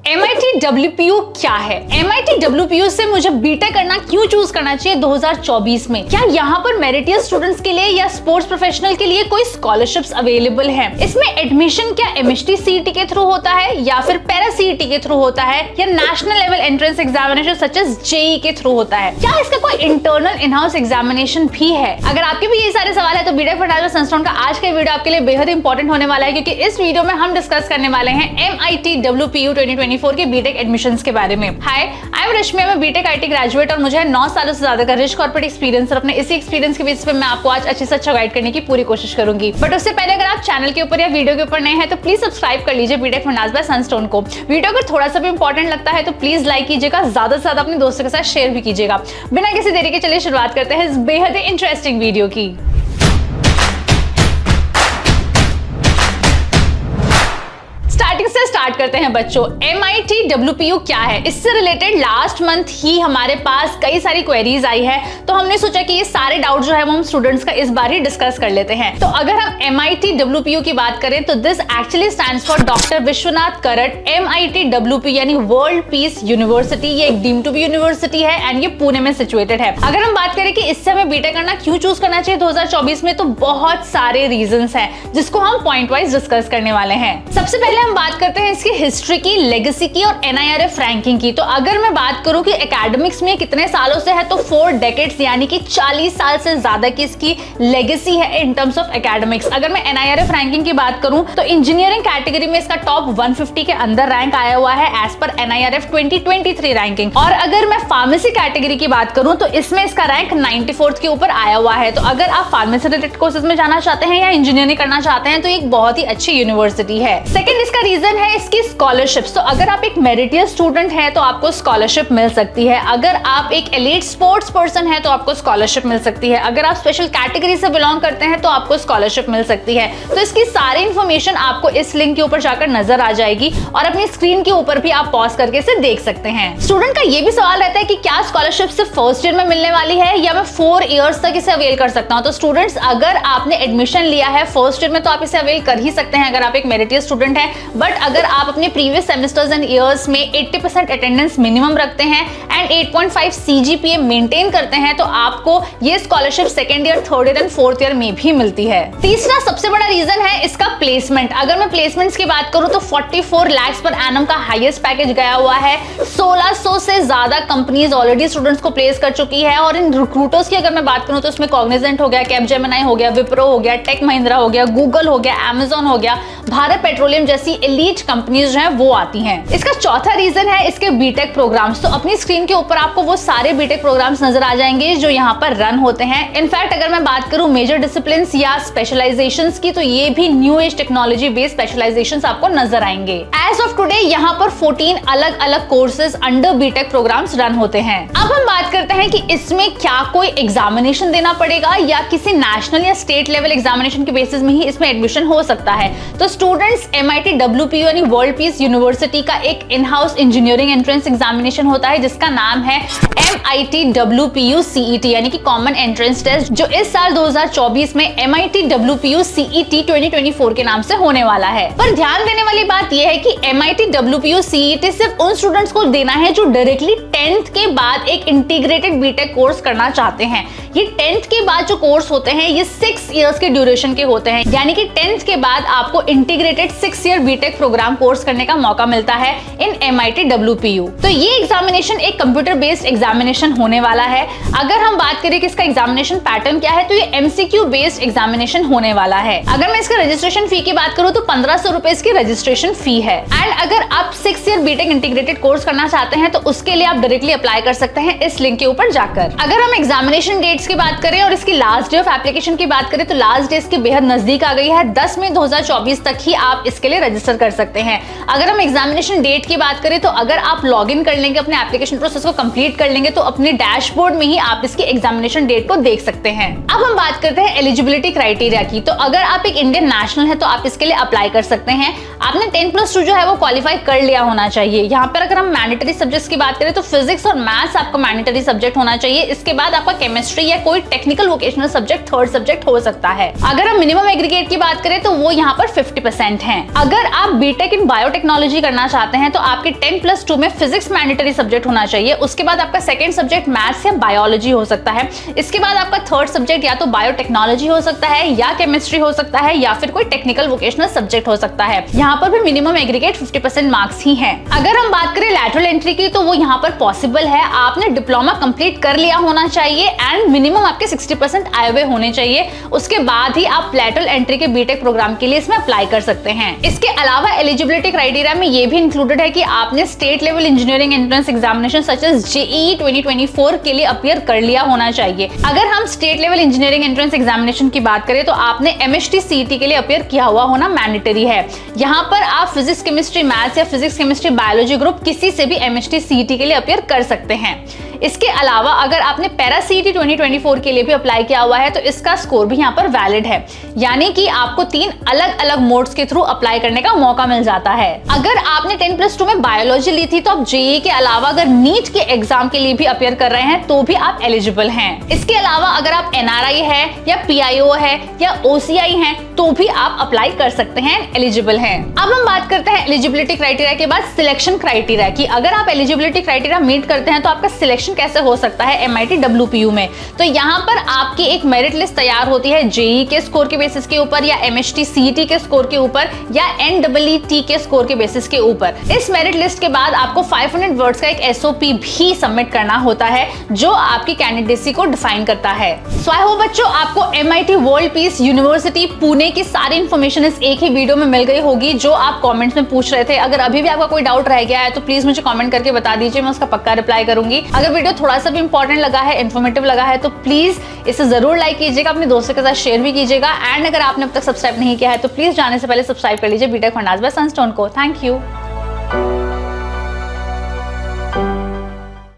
MIT WPU क्या है? MIT WPU से मुझे बीटेक करना क्यों चूज करना चाहिए 2024 में? क्या यहाँ पर मेरिटियस स्टूडेंट्स के लिए या स्पोर्ट्स प्रोफेशनल के लिए कोई स्कॉलरशिप्स अवेलेबल हैं? इसमें एडमिशन क्या MHT CET के थ्रू होता है या फिर पैरा CET के थ्रू होता है या national level entrance examination such as JEE के थ्रू होता है? क्या इसका कोई इंटरनल इन हाउस एग्जामिनेशन भी है? अगर आपके भी ये सारे सवाल है तो बीटेक फर्टिलाइजर संस्थान का आज का वीडियो आपके लिए बेहद इंपॉर्टेंट होने वाला है, क्योंकि इस वीडियो में हम डिस्कस करने वाले हैं MIT WPU 2024 के बीटेक एडमिशंस के बारे में। हाय, आई एम रश्मि, मैं बीटेक IT ग्रेजुएट और मुझे 9 सालों से ज्यादा का रिच कॉर्पोरेट एक्सपीरियंस और अपने इसी एक्सपीरियंस के बेसिस पे मैं आपको आज अच्छे से अच्छा गाइड करने की पूरी कोशिश करूंगी। बट उससे पहले अगर आप चैनल के ऊपर या वीडियो के ऊपर नए हैं तो प्लीज सब्सक्राइब कर लीजिए बीटेक फंडास बाय सनस्टोन को। वीडियो अगर थोड़ा सा भी इंपॉर्टेंट लगता है तो प्लीज लाइक कीजिएगा, ज्यादा से ज्यादा अपने दोस्तों के साथ शेयर भी कीजिएगा। बिना किसी देरी के चलिए शुरुआत करते हैं इस बेहद इंटरेस्टिंग वीडियो की। स्टार्ट करते हैं बच्चों। MIT WPU क्या है? इससे रिलेटेड लास्ट मंथ ही हमारे पास कई सारी क्वेरीज आई है, तो हमने सोचा कि ये सारे डाउट जो है वो हम स्टूडेंट्स का इस बार ही डिस्कस कर लेते हैं। तो अगर हम MIT WPU की बात करें तो this actually stands for doctor Vishwanath Karad MIT WPU यानी वर्ल्ड पीस यूनिवर्सिटी। ये एक डीम्ड टू बी यूनिवर्सिटी है एंड ये पुणे में सिचुएटेड है। अगर हम बात करें कि इससे हमें बीटेक करना क्यों चूज करना चाहिए 2024 में, तो बहुत सारे रीजंस हैं जिसको हम पॉइंट वाइज डिस्कस करने वाले हैं। सबसे पहले हम बात करते हैं इसकी हिस्ट्री की, लेगेसी की और NIRF रैंकिंग की। तो अगर मैं बात करूं कि एकेडमिक्स में कितने सालों से है तो 4 डेकेड्स यानी कि 40 साल से ज्यादा की इसकी लेगेसी है इन टर्म्स ऑफ एकेडमिक्स। अगर मैं NIRF रैंकिंग की बात करूं तो इंजीनियरिंग कैटेगरी में इसका टॉप 150 के अंदर रैंक आया हुआ है एज पर NIRF 2023 रैंकिंग। और अगर मैं फार्मेसी कैटेगरी की बात करूं तो इसमें इसका रैंक 94th के ऊपर आया हुआ है। तो अगर आप फार्मेसी रिलेटेड कोर्सेज में जाना चाहते हैं या इंजीनियरिंग करना चाहते हैं तो एक बहुत ही अच्छी यूनिवर्सिटी है। सेकंड इसका रीजन है इसकी स्कॉलरशिप्स। तो अगर आप एक मेरिटियस स्टूडेंट हैं तो आपको स्कॉलरशिप मिल सकती है। अगर आप एक एलीट स्पोर्ट्स पर्सन हैं तो आपको स्कॉलरशिप मिल सकती है। अगर आप स्पेशल कैटेगरी से बिलोंग करते हैं तो आपको स्कॉलरशिप मिल सकती है। तो इसकी सारी इंफॉर्मेशन आपको इस लिंक के ऊपर जाकर नजर आ जाएगी और अपनी स्क्रीन के ऊपर भी आप पॉज करके इसे देख सकते हैं। स्टूडेंट का ये भी सवाल रहता है कि क्या स्कॉलरशिप सिर्फ फर्स्ट ईयर में मिलने वाली है या मैं 4 इयर्स तक इसे अवेल कर सकता हूं? तो स्टूडेंट्स, अगर आपने एडमिशन लिया है फर्स्ट ईयर में तो आप इसे अवेल कर ही सकते हैं अगर आप एक मेरिटियस स्टूडेंट हैं। बट अगर आप अपने प्रीवियस सेमेस्टर्स एंड ईयर्स में 80% अटेंडेंस मिनिमम रखते हैं एंड 8.5 CGPA मेंटेन करते हैं तो आपको ये scholarship second year, third year and fourth year में भी मिलती है। तीसरा सबसे बड़ा रीजन है इसका प्लेसमेंट। अगर मैं प्लेसमेंट्स की बात करूं तो 44 लाख पर एनम का हाईएस्ट पैकेज गया हुआ है। 1600 से ज्यादा कंपनीज ऑलरेडी स्टूडेंट्स को प्लेस कर चुकी है। और इन रिक्रूटर्स की अगर मैं बात करूं तो इसमें कॉग्निजेंट हो गया, कैपजेमिनी हो गया, विप्रो हो गया, टेक महिंद्रा हो गया, गूगल हो गया, अमेजॉन हो गया, भारत पेट्रोलियम जैसी एलीट कंपनीज जो है वो आती हैं। इसका चौथा रीजन है इसके बीटेक प्रोग्राम्स। तो अपनी स्क्रीन के ऊपर आपको वो सारे बीटेक प्रोग्राम्स नजर आ जाएंगे जो यहाँ पर रन होते हैं। इनफैक्ट अगर मैं बात करूं मेजर डिसिप्लिन्स या स्पेशलाइजेशंस की तो ये भी new age technology based specialisations आपको नजर आएंगे। एज ऑफ टुडे यहाँ पर 14 अलग अलग courses under BTech programs run होते हैं। अब हम बात करते हैं कि इसमें क्या कोई एग्जामिनेशन देना पड़ेगा या किसी नेशनल या स्टेट लेवल एग्जामिनेशन के बेसिस में ही इसमें एडमिशन हो सकता है। तो स्टूडेंट्स, MIT WPU यानी वर्ल्ड पीस यूनिवर्सिटी का एक in house engineering entrance examination होता है जिसका नाम है MIT WPU CET यानी कि कॉमन एंट्रेंस टेस्ट, जो इस साल 2024 में MIT WPU CET 2024 के नाम से होने वाला है। पर ध्यान देने वाली बात यह है कि MIT WPU CET सिर्फ उन स्टूडेंट्स को देना है जो डायरेक्टली 10th के बाद एक इंटीग्रेटेड बीटेक कोर्स करना चाहते हैं। ये 10th के बाद जो कोर्स होते हैं ये 6 इयर्स के ड्यूरेशन के होते हैं, यानी कि 10th के बाद आपको integrated 6 year BTech program course करने का मौका मिलता है इन MIT WPU। तो ये एग्जामिनेशन एक कंप्यूटर बेस्ड एग्जामिनेशन होने वाला है। अगर हम बात करें कि इसका एग्जामिनेशन पैटर्न क्या है तो ये MCQ बेस्ड एग्जामिनेशन होने वाला है। अगर मैं इसका रजिस्ट्रेशन फी की बात करूं तो 1500 रुपए इसकी रजिस्ट्रेशन फी है। एंड अगर आप 6 ईयर बीटेक इंटीग्रेटेड कोर्स करना चाहते हैं तो उसके लिए आप डायरेक्टली अप्लाई कर सकते हैं इस लिंक के ऊपर जाकर। अगर हम एग्जामिनेशन डेट्स की बात करें और इसकी लास्ट डे ऑफ एप्लीकेशन की बात करें तो लास्ट डे इसकी बेहद नजदीक आ गई है। 10 मई 2024 तक ही आप इसके लिए रजिस्टर कर सकते हैं। अगर हम एग्जामिनेशन डेट की बात करें तो अगर आप लॉग इन कर लेंगे, अपने एप्लीकेशन प्रोसेस को कंप्लीट कर लेंगे तो अपने डैशबोर्ड में ही आप इसकी एग्जामिनेशन डेट को देख सकते हैं। अब हम बात करते हैं एलिजिबिलिटी क्राइटेरिया की। तो अगर आप एक इंडियन नेशनल है तो आप इसके लिए अप्लाई कर सकते हैं। आपने 10+2 जो है वो क्वालिफाई कर लिया होना चाहिए। यहाँ पर अगर हम मैंडेटरी सब्जेक्ट्स की बात करें तो फिजिक्स और मैथ्स आपका मैंडेटरी सब्जेक्ट होना चाहिए। इसके बाद आपका केमिस्ट्री या कोई technical vocational subject third subject हो सकता है। अगर हम मिनिमम एग्रीगेट की बात करें तो वो यहाँ पर 50 50% हैं। अगर आप बीटेक इन बायोटेक्नोलॉजी करना चाहते हैं तो आपके 10+2 में फिजिक्स मैंडेटरी सब्जेक्ट होना चाहिए। उसके बाद आपका सेकंड सब्जेक्ट मैथ्स या बायोलॉजी हो सकता है। इसके बाद आपका थर्ड सब्जेक्ट या तो बायोटेक्नोलॉजी हो सकता है या केमिस्ट्री हो सकता है या फिर कोई टेक्निकल वोकेशनल सब्जेक्ट हो सकता है। यहाँ पर भी मिनिमम एग्रीगेट 50% मार्क्स ही हैं। अगर हम बात करें लैटरल एंट्री की तो वो यहाँ पर पॉसिबल है। आपने डिप्लोमा कंप्लीट कर लिया होना चाहिए एंड मिनिमम आपके 60% आए हुए होने चाहिए। उसके बाद ही आप लैटरल एंट्री के बीटेक प्रोग्राम के लिए इसमें अप्लाई कर सकते हैं। इसके अलावा एलिजिबिलिटी क्राइटेरिया में ये भी इंक्लूडेड है कि आपने state level engineering entrance examination such as JEE 2024 के लिए अपीयर कर लिया होना चाहिए। अगर हम state level engineering entrance examination की बात करें तो आपने एमएचटी सीईटी के लिए अपीयर किया हुआ होना मैंडेटरी है। यहाँ पर आप फिजिक्स केमिस्ट्री मैथ्स या फिजिक्स केमिस्ट्री बायोलॉजी ग्रुप किसी से भी एमएचटी सीईटी के लिए अपीयर कर सकते हैं। इसके अलावा अगर आपने पैरा सीईटी 2024 के लिए भी अप्लाई किया हुआ है तो इसका स्कोर भी यहाँ पर वैलिड है, यानी कि आपको 3 अलग अलग मोड्स के थ्रू अप्लाई करने का मौका मिल जाता है। अगर आपने 10+2 में बायोलॉजी ली थी तो आप जेईई के अलावा अगर नीट के एग्जाम के लिए भी अपीयर कर रहे हैं तो भी आप एलिजिबल हैं। इसके अलावा अगर आप एनआरआई है या पीआईओ है या ओसीआई हैं तो भी आप अप्लाई कर सकते हैं, एलिजिबल हैं। अब हम बात करते हैं एलिजिबिलिटी क्राइटेरिया के बाद सिलेक्शन क्राइटेरिया की। अगर आप एलिजिबिलिटी क्राइटेरिया मीट करते हैं तो आपका सिलेक्शन कैसे हो सकता है MIT WPU में। तो यहाँ पर आपकी एक मेरिट लिस्ट तैयार होती है जेईई के स्कोर के बेसिस के ऊपर या MHT CET के स्कोर के ऊपर या NEET के स्कोर के बेसिस के ऊपर। इस मेरिट लिस्ट के बाद आपको 500 वर्ड्स का एक SOP भी सबमिट करना होता है जो आपकी कैंडिडेसी को डिफाइन करता है। सो आई होप बच्चों आपको MIT world peace university Pune की सारी इंफॉर्मेशन इस एक ही वीडियो में मिल गई होगी जो आप कमेंट्स में पूछ रहे थे। अगर अभी भी आपका कोई डाउट रह गया है तो प्लीज मुझे कमेंट करके बता दीजिए, मैं उसका पक्का रिप्लाई करूंगी। अगर वीडियो थोड़ा सा भी इंपॉर्टेंट लगा है, इन्फॉर्मेटिव लगा है तो प्लीज इसे जरूर लाइक कीजिएगा, अपने दोस्तों के साथ शेयर भी कीजिएगा एंड अगर आपने अब तक सब्सक्राइब नहीं किया है तो प्लीज जाने से पहले सब्सक्राइब कर लीजिए बीटेक फंडास बाय सनस्टोन को। Thank you.